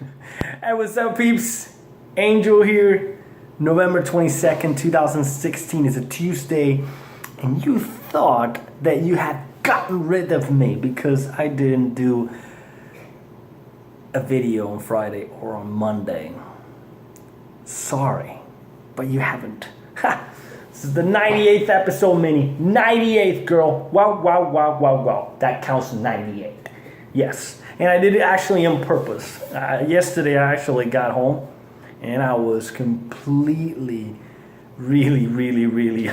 Hey, what's up, peeps? Angel here. November 22nd, 2016 is a Tuesday, and you thought that you had gotten rid of me because I didn't do a video on Friday or on Monday. Sorry, but you haven't. Ha! This is the 98th episode, mini. 98th, girl. Wow, wow, wow, wow, wow. That counts 98. Yes. And I did it actually on purpose. Yesterday, I actually got home and I was completely, really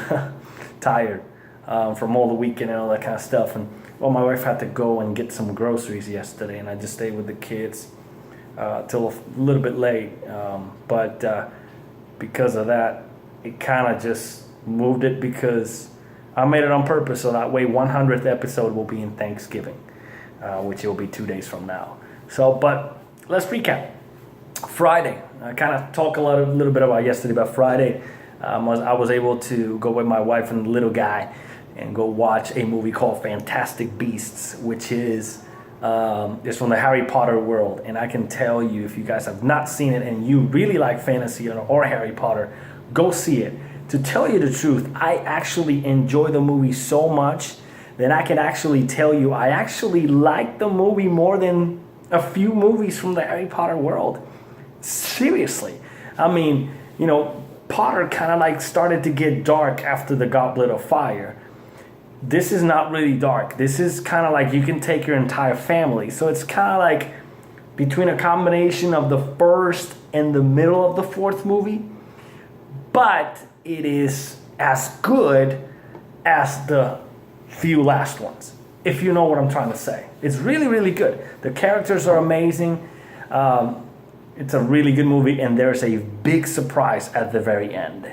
tired from all the weekend and all that kind of stuff. And well, my wife had to go and get some groceries yesterday, and I just stayed with the kids till a little bit late. But because of that, it kind of just moved it because I made it on purpose so that way 100th episode will be in Thanksgiving. Which will be 2 days from now. So, but let's recap. Friday, I kind of talk a little bit about yesterday, but Friday, I was able to go with my wife and the little guy and go watch a movie called Fantastic Beasts, which is from the Harry Potter world. And I can tell you, if you guys have not seen it and you really like fantasy or Harry Potter, go see it. To tell you the truth, I actually enjoy the movie so much then I can actually tell you I actually like the movie more than a few movies from the Harry Potter world. Seriously. I mean, you know, Potter kind of like started to get dark after the Goblet of Fire. This is not really dark. This is kind of like you can take your entire family. So it's kind of like between a combination of the first and the middle of the fourth movie. But it is as good as the few last ones, if you know what I'm trying to say. It's really good. The characters are amazing. It's a really good movie, and there's a big surprise at the very end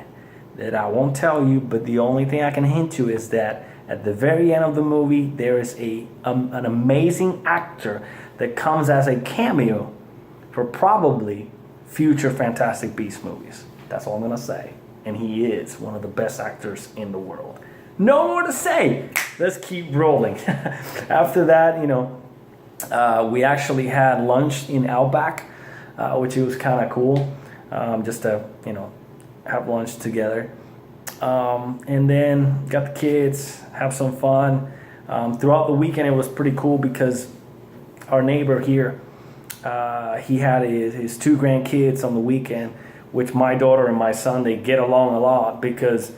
that I won't tell you, but the only thing I can hint you is that at the very end of the movie there is an amazing actor that comes as a cameo for probably future Fantastic Beasts movies. That's all I'm gonna say. And he is one of the best actors in the world. No more to say. Let's keep rolling. After that, you know, we actually had lunch in Outback, which was kind of cool, just to, you know, have lunch together. And then got the kids, have some fun. Throughout the weekend, it was pretty cool because our neighbor here, he had his two grandkids on the weekend, which my daughter and my son, they get along a lot because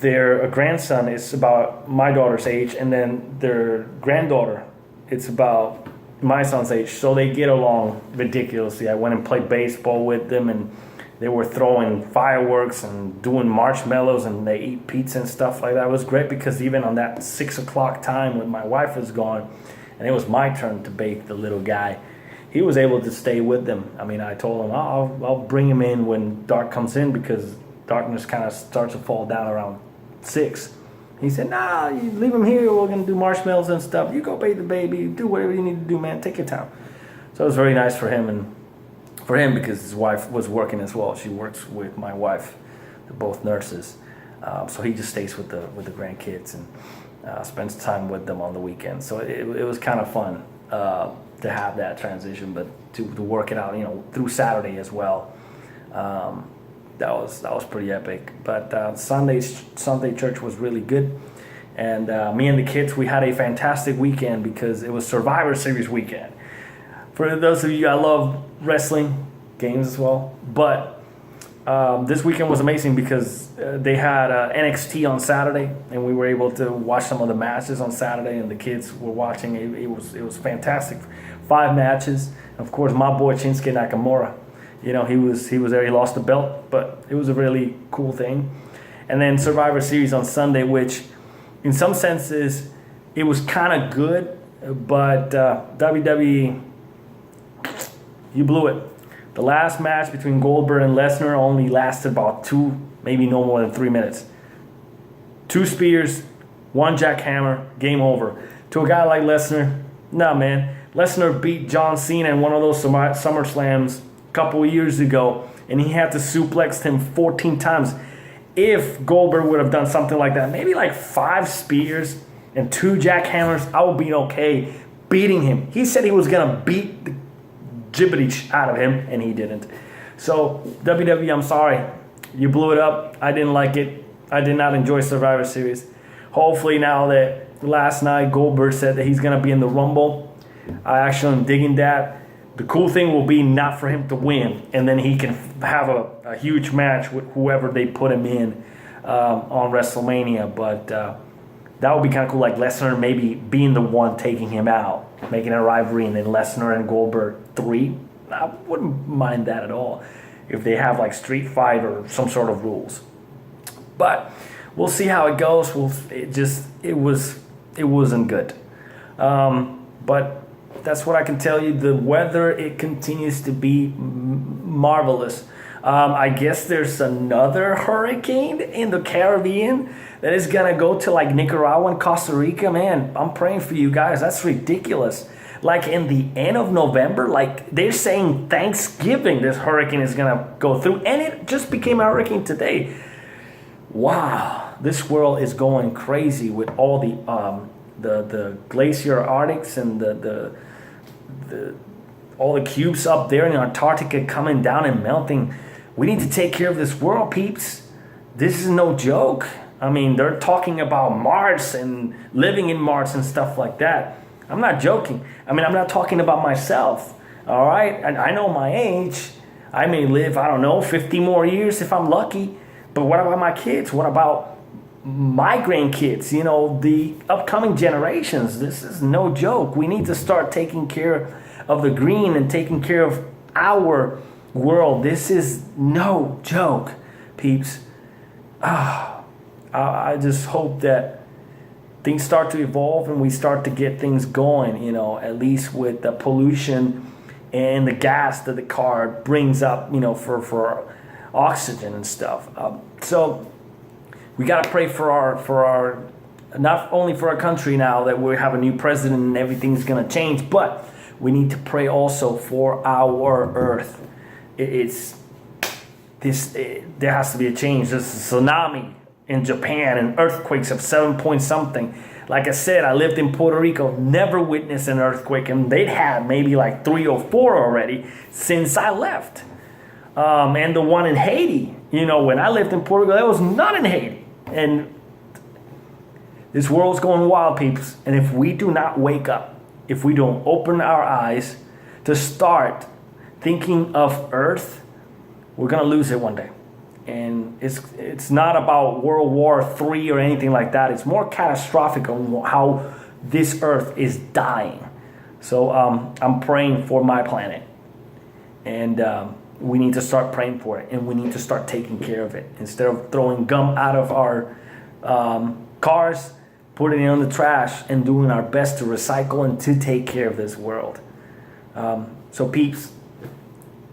their grandson is about my daughter's age, and then their granddaughter, it's about my son's age. So they get along ridiculously. I went and played baseball with them, and they were throwing fireworks and doing marshmallows, and they eat pizza and stuff like that. It was great because even on that 6 o'clock time when my wife was gone, and it was my turn to bake the little guy, he was able to stay with them. I mean, I told him, I'll bring him in when dark comes in because darkness kind of starts to fall down around 6. He said, nah, you leave him here. We're going to do marshmallows and stuff. You go bathe the baby. Do whatever you need to do, man. Take your time. So it was very nice for him, and for him because his wife was working as well. She works with my wife. They're both nurses. So he just stays with the grandkids and spends time with them on the weekend. So it was kind of fun to have that transition, but to work it out, you know, through Saturday as well. That was pretty epic. But Sunday church was really good, and me and the kids, we had a fantastic weekend because it was Survivor Series weekend. For those of you, I love wrestling games as well, but this weekend was amazing because they had NXT on Saturday, and we were able to watch some of the matches on Saturday, and the kids were watching. It was fantastic. 5 matches. Of course, my boy Shinsuke Nakamura. You know, he was there. He lost the belt, but it was a really cool thing. And then Survivor Series on Sunday, which in some senses it was kind of good, but WWE, you blew it. The last match between Goldberg and Lesnar only lasted about 2, maybe no more than 3 minutes. 2 spears, 1 jackhammer, game over. To a guy like Lesnar, nah, man. Lesnar beat John Cena in one of those SummerSlams couple of years ago, and he had to suplex him 14 times. If Goldberg would have done something like that, maybe like 5 spears and 2 jackhammers, I would be okay beating him. He said he was gonna beat gibberish out of him, and he didn't. So WWE, I'm sorry, you blew it up. I didn't like it. I did not enjoy Survivor Series. Hopefully now that last night Goldberg said that he's gonna be in the Rumble, I actually am digging that. The cool thing will be not for him to win, and then he can have a huge match with whoever they put him in on WrestleMania. But that would be kind of cool, like Lesnar maybe being the one taking him out, making a rivalry, and then Lesnar and Goldberg 3. I wouldn't mind that at all if they have like Street Fight or some sort of rules. But we'll see how it goes. It wasn't good. But that's what I can tell you. The weather, it continues to be marvelous. I guess there's another hurricane in the Caribbean that is gonna go to like Nicaragua and Costa Rica. Man, I'm praying for you guys. That's ridiculous. Like in the end of November, like they're saying Thanksgiving, this hurricane is gonna go through, and it just became a hurricane today. Wow, this world is going crazy with all the glacier Arctics and all the cubes up there in Antarctica coming down and melting. We need to take care of this world, peeps. This is no joke. I mean, they're talking about Mars and living in Mars and stuff like that. I'm not joking. I mean, I'm not talking about myself, all right? And I know my age. I may live, I don't know, 50 more years if I'm lucky. But what about my kids? What about my grandkids? You know, the upcoming generations. This is no joke. We need to start taking care of the green and taking care of our world. This is no joke, peeps. I just hope that things start to evolve and we start to get things going, you know, at least with the pollution and the gas that the car brings up, you know, for oxygen and stuff. So we got to pray for our not only for our country now that we have a new president and everything's going to change, but we need to pray also for our earth. There has to be a change. There's a tsunami in Japan and earthquakes of 7 point something. Like I said, I lived in Puerto Rico, never witnessed an earthquake, and they'd had maybe like 3 or 4 already since I left. And the one in Haiti, you know, when I lived in Puerto Rico, that was not in Haiti. And this world's going wild, peeps. And if we do not wake up, if we don't open our eyes to start thinking of Earth, we're going to lose it one day. And it's not about World War III or anything like that. It's more catastrophic on how this Earth is dying. So I'm praying for my planet. And we need to start praying for it. And we need to start taking care of it. Instead of throwing gum out of our cars, putting it on the trash, and doing our best to recycle and to take care of this world. So peeps,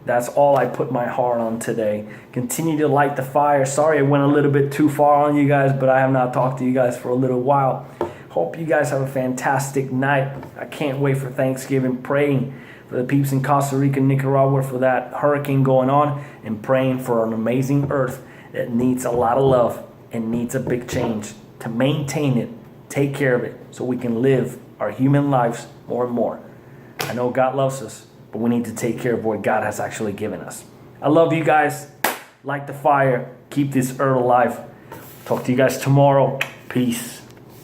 that's all I put my heart on today. Continue to light the fire. Sorry I went a little bit too far on you guys, but I have not talked to you guys for a little while. Hope you guys have a fantastic night. I can't wait for Thanksgiving. Praying for the peeps in Costa Rica, Nicaragua, for that hurricane going on, and praying for an amazing earth that needs a lot of love and needs a big change to maintain it, take care of it, so we can live our human lives more and more. I know God loves us, but we need to take care of what God has actually given us. I love you guys. Light the fire. Keep this earth alive. Talk to you guys tomorrow. Peace.